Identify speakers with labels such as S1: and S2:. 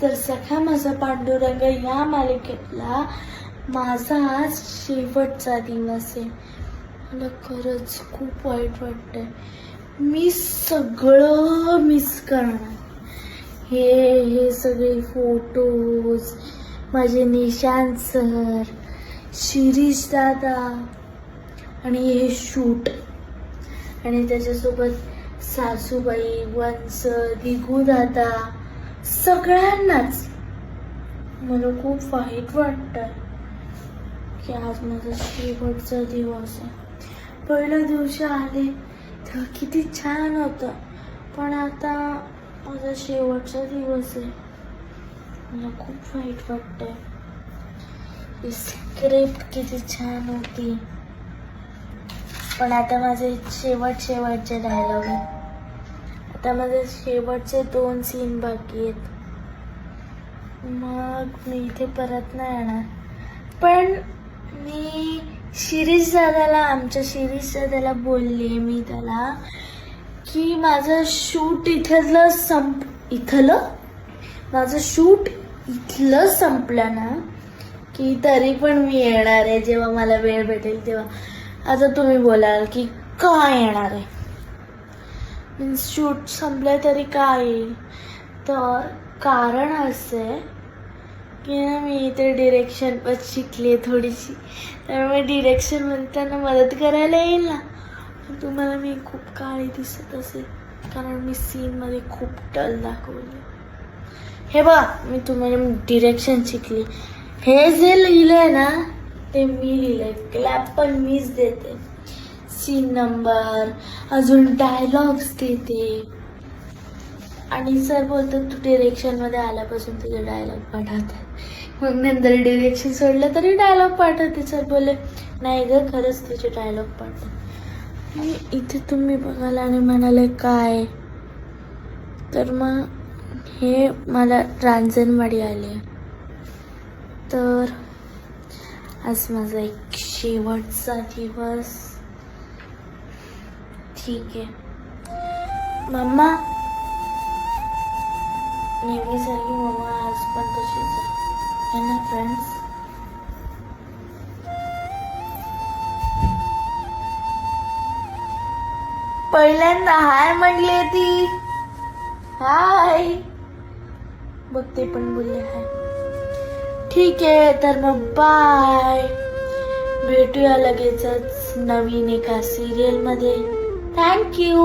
S1: तर सखा माझा पांडुरंग या मालिकेतला माझा आज शेवटचा दिवस आहे. मला खरंच खूप वाईट वाटतंय. मी सगळं मिस करणार. हे सगळे फोटोज, माझे निशांत सर, शिरीष दादा आणि हे शूट आणि त्याच्यासोबत सासूबाई, वंश, दिगू दादा, सगळ्यांनाच. मला खूप वाईट वाटतं की आज माझा शेवटचा दिवस आहे. पहिल्या दिवशी आले तेव्हा किती छान होतं, पण आता माझा शेवटचा दिवस आहे. मला खूप वाईट वाटतंय. ही स्क्रिप्ट किती छान होती, पण आता माझे शेवटचे डायलॉग आहेत. आता माझे शेवटचे 2 सीन बाकी आहेत. मग मी इथे परत नाही येणार. पण मी आमच्या शिरीष दादाला बोलले मी त्याला की माझं शूट इथलं संपलं ना की तरी पण मी येणार आहे जेव्हा मला वेळ भेटेल तेव्हा. आता तुम्ही बोलाल की काय येणार आहे, मीन्स शूट संपलं तरी काय येईल. तर कारण असं आहे की ना मी इथे डिरेक्शन पण शिकली थोडीशी, त्यामुळे डिरेक्शनमध्ये त्यांना मदत करायला येईल ना. तुम्हाला मी खूप काळी दिसत असेल कारण मी सीनमध्ये खूप डल दाखवली. हे बघ, मी तुम्हाला डिरेक्शन शिकली. हे जे लिहिलंय ना ते मी लिहिलंय. क्लॅप पण मीच देते, सीन नंबर, अजून डायलॉग्स देते. आणि सर बोलतात तू डिरेक्शनमध्ये आल्यापासून तुझे डायलॉग पाठवतात. मग नंतर डिरेक्शन सोडलं तरी डायलॉग पाठवते. सर बोलले नाही ग, खरंच तुझे डायलॉग पाठव. इथे तुम्ही बघाल आणि म्हणाले काय, तर मग हे मला रांजणवाडी आले. तर आज माझा एक शेवटचा दिवस. ठीक आहे मम्मा, नेहमीसारखी मम्मा आज पण तशीच आहे ना फ्रेंड्स. पहिल्यांदा हाय म्हणले ती. हाय बघ, ते पण बोलले हाय. ठीक आहे तर मग बाय. भेटूया लगेचच नवीन एका सिरियल मध्ये. थँक्यू.